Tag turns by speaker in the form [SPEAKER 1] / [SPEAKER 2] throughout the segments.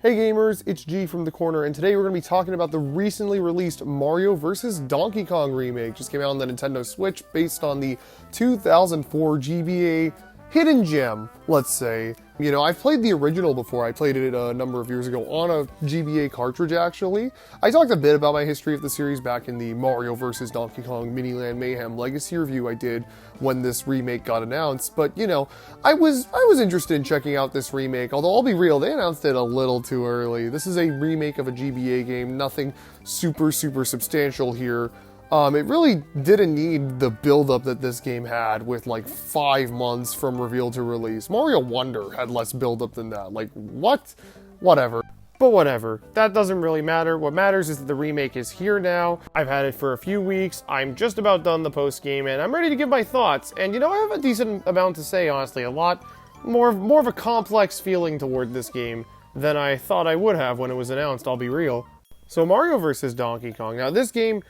[SPEAKER 1] Hey gamers, it's G from the corner, and today we're going to be talking about the recently released Mario vs. Donkey Kong remake. Just came out on the Nintendo Switch based on the 2004 GBA hidden gem, let's say. You know, I've played the original before. I played it a number of years ago on a GBA cartridge, actually. I talked a bit about my history of the series back in the Mario vs. Donkey Kong Miniland Mayhem Legacy review I did when this remake got announced. But, you know, I was interested in checking out this remake, although I'll be real, they announced it a little too early. This is a remake of a GBA game, nothing super substantial here. It really didn't need the build-up that this game had with like 5 months from reveal to release. Mario Wonder had less build-up than that. Like, what? Whatever. But whatever. That doesn't really matter. What matters is that the remake is here now. I've had it for a few weeks. I'm just about done the post-game, and I'm ready to give my thoughts. And you know, I have a decent amount to say, honestly. A lot more of a complex feeling toward this game than I thought I would have when it was announced, I'll be real. So Mario vs. Donkey Kong. Now, this game...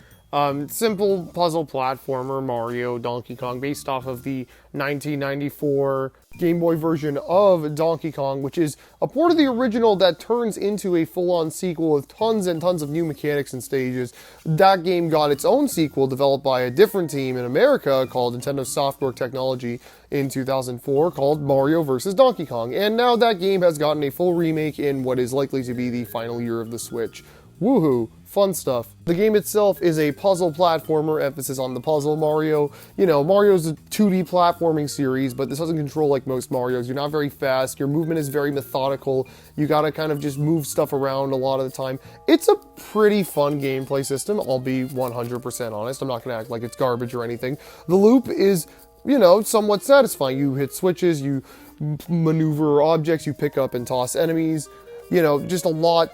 [SPEAKER 1] simple puzzle platformer Mario Donkey Kong based off of the 1994 Game Boy version of Donkey Kong, which is a port of the original that turns into a full-on sequel with tons and tons of new mechanics and stages. That game got its own sequel developed by a different team in America called Nintendo Software Technology in 2004 called Mario vs. Donkey Kong. And now that game has gotten a full remake in what is likely to be the final year of the Switch. Woohoo! Fun stuff. The game itself is a puzzle platformer, emphasis on the puzzle. Mario, you know, Mario's a 2D platforming series, but this doesn't control like most Marios. You're not very fast, your movement is very methodical, you gotta kind of just move stuff around a lot of the time. It's a pretty fun gameplay system, I'll be 100% honest. I'm not gonna act like it's garbage or anything. The loop is, you know, somewhat satisfying. You hit switches, you maneuver objects, you pick up and toss enemies, you know, just a lot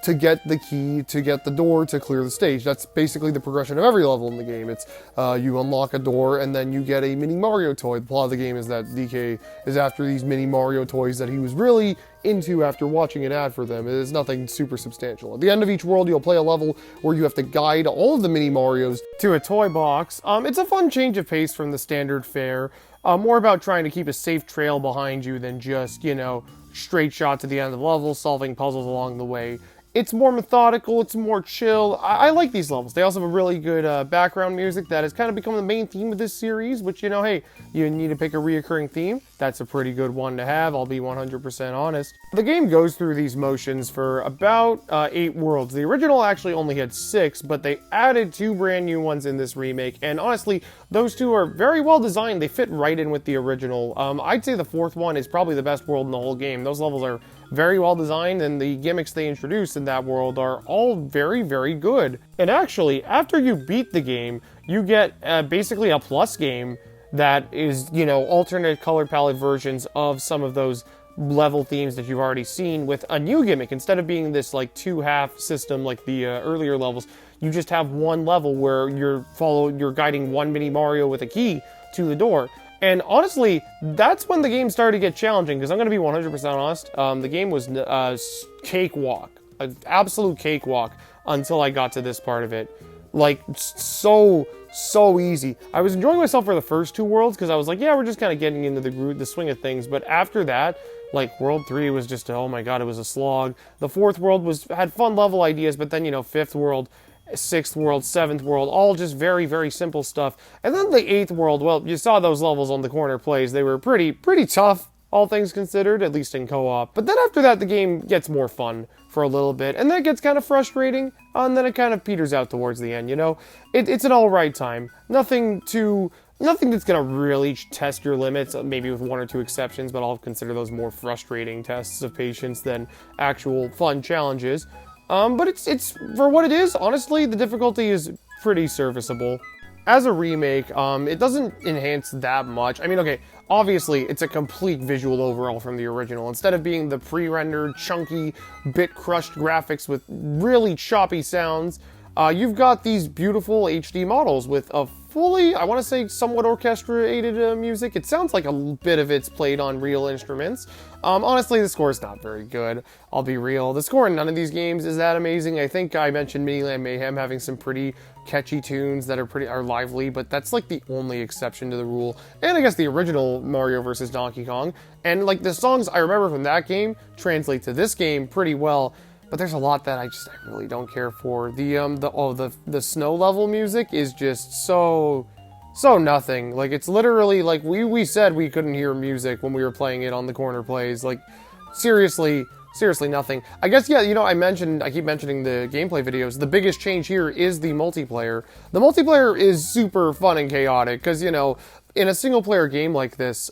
[SPEAKER 1] to get the key, to get the door, to clear the stage. That's basically the progression of every level in the game. It's you unlock a door and then you get a mini Mario toy. The plot of the game is that DK is after these mini Mario toys that he was really into after watching an ad for them. It is nothing super substantial. At the end of each world, you'll play a level where you have to guide all of the mini Marios to a toy box. It's a fun change of pace from the standard fare. More about trying to keep a safe trail behind you than just, you know, straight shot to the end of the level, solving puzzles along the way. It's more methodical, it's more chill. I like these levels. They also have a really good background music that has kind of become the main theme of this series, which, you know, hey, you need to pick a reoccurring theme. That's a pretty good one to have, I'll be 100% honest. The game goes through these motions for about 8 worlds. The original actually only had 6, but they added 2 brand new ones in this remake, and honestly, those 2 are very well designed. They fit right in with the original. I'd say the 4th one is probably the best world in the whole game. Those levels are very well designed, and the gimmicks they introduce in that world are all very good. And actually, after you beat the game, you get basically a plus game that is, you know, alternate color palette versions of some of those level themes that you've already seen with a new gimmick. Instead of being this like 2-half system like the earlier levels, you just have one level where you're guiding one mini Mario with a key to the door. And honestly, that's when the game started to get challenging, because I'm going to be 100% honest, the game was cakewalk, an absolute cakewalk until I got to this part of it. Like, so easy. I was enjoying myself for the first 2 worlds, because I was like, yeah, we're just kind of getting into the swing of things, but after that, like, World 3 was just, oh my god, it was a slog. The 4th world had fun level ideas, but then, you know, 5th world, 6th world, 7th world, all just very simple stuff. And then the 8th world, well, you saw those levels on the corner plays. They were pretty tough, all things considered, at least in co-op. But then after that, the game gets more fun for a little bit, and then it gets kind of frustrating, and then it kind of peters out towards the end, you know? It's an alright time. Nothing that's gonna really test your limits, maybe with 1 or 2 exceptions, but I'll consider those more frustrating tests of patience than actual fun challenges. But it's for what it is, honestly, the difficulty is pretty serviceable. As a remake, it doesn't enhance that much. I mean, okay, obviously, it's a complete visual overhaul from the original. Instead of being the pre-rendered, chunky, bit-crushed graphics with really choppy sounds, you've got these beautiful HD models with a fully, I want to say, somewhat orchestrated music. It sounds like a bit of it's played on real instruments. Honestly, the score is not very good. I'll be real. The score in none of these games is that amazing. I think I mentioned Miniland Mayhem having some pretty catchy tunes that are lively, but that's like the only exception to the rule. And I guess the original Mario vs. Donkey Kong. And like the songs I remember from that game translate to this game pretty well. But there's a lot that I really don't care for. The snow level music is just so nothing. Like, it's literally like we said we couldn't hear music when we were playing it on the corner plays. Like, seriously nothing. I guess, yeah, you know, I keep mentioning the gameplay videos. The biggest change here is the multiplayer. The multiplayer is super fun and chaotic because, you know, in a single player game like this,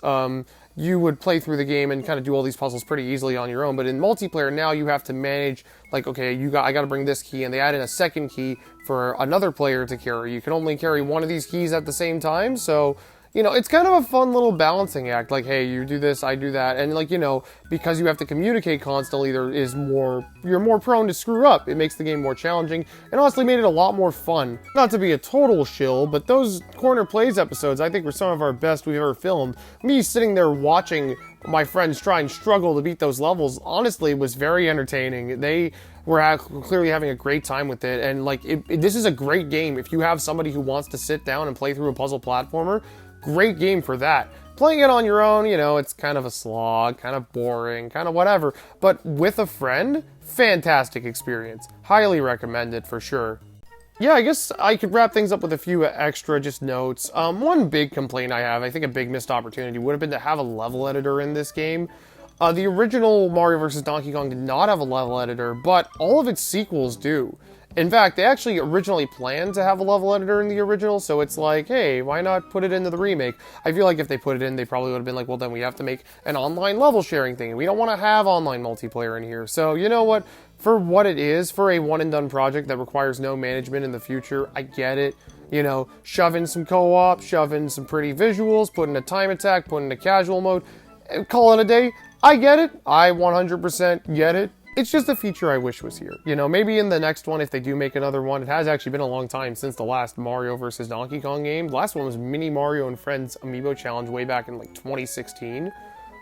[SPEAKER 1] you would play through the game and kind of do all these puzzles pretty easily on your own. But in multiplayer, now you have to manage, like, okay, I got to bring this key, and they add in a second key for another player to carry. You can only carry one of these keys at the same time, so, you know, it's kind of a fun little balancing act. Like, hey, you do this, I do that, and, like, you know, because you have to communicate constantly, you're more prone to screw up. It makes the game more challenging, and honestly made it a lot more fun. Not to be a total shill, but those Corner Plays episodes, I think, were some of our best we've ever filmed. Me sitting there watching my friends try and struggle to beat those levels, honestly, was very entertaining. They were clearly having a great time with it, and, like, this is a great game. If you have somebody who wants to sit down and play through a puzzle platformer, great game for that. Playing it on your own, you know, it's kind of a slog, kind of boring, kind of whatever. But with a friend, fantastic experience. Highly recommended for sure. Yeah, I guess I could wrap things up with a few extra just notes. One big complaint I have, I think a big missed opportunity, would have been to have a level editor in this game. The original Mario vs. Donkey Kong did not have a level editor, but all of its sequels do. In fact, they actually originally planned to have a level editor in the original, so it's like, hey, why not put it into the remake? I feel like if they put it in, they probably would have been like, well, then we have to make an online level sharing thing. We don't want to have online multiplayer in here. So, you know what? For what it is, for a one-and-done project that requires no management in the future, I get it. You know, shove in some co-op, shove in some pretty visuals, put in a time attack, put in a casual mode, and call it a day. I get it. I 100% get it. It's just a feature I wish was here. You know, maybe in the next one, if they do make another one, it has actually been a long time since the last Mario vs. Donkey Kong game. The last one was Mini Mario and Friends Amiibo Challenge way back in like 2016.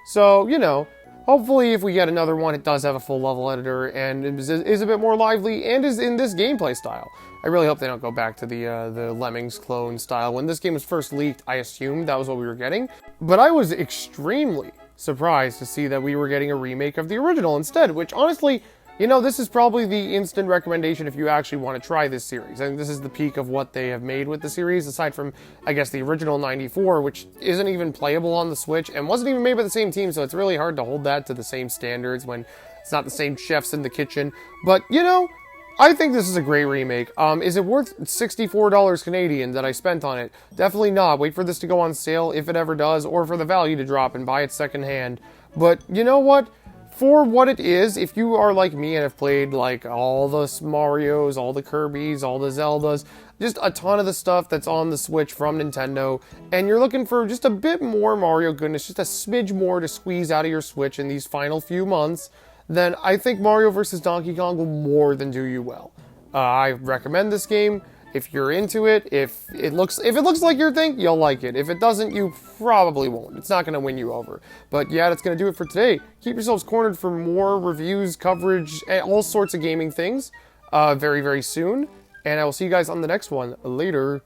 [SPEAKER 1] So, you know, hopefully if we get another one, it does have a full level editor and is a bit more lively and is in this gameplay style. I really hope they don't go back to the Lemmings clone style. When this game was first leaked, I assumed that was what we were getting, but I was extremely surprised to see that we were getting a remake of the original instead, which honestly, you know, this is probably the instant recommendation if you actually want to try this series. I think this is the peak of what they have made with the series, aside from, I guess, the original 94, which isn't even playable on the Switch and wasn't even made by the same team, so it's really hard to hold that to the same standards when it's not the same chefs in the kitchen. But, you know, I think this is a great remake. Is it worth $64 Canadian that I spent on it? Definitely not. Wait for this to go on sale, if it ever does, or for the value to drop and buy it secondhand. But you know what? For what it is, if you are like me and have played like all the Marios, all the Kirbys, all the Zeldas, just a ton of the stuff that's on the Switch from Nintendo, and you're looking for just a bit more Mario goodness, just a smidge more to squeeze out of your Switch in these final few months, then I think Mario vs. Donkey Kong will more than do you well. I recommend this game. If you're into it, if it looks like your thing, you'll like it. If it doesn't, you probably won't. It's not going to win you over. But yeah, that's going to do it for today. Keep yourselves cornered for more reviews, coverage, and all sorts of gaming things very, very soon. And I will see you guys on the next one. Later.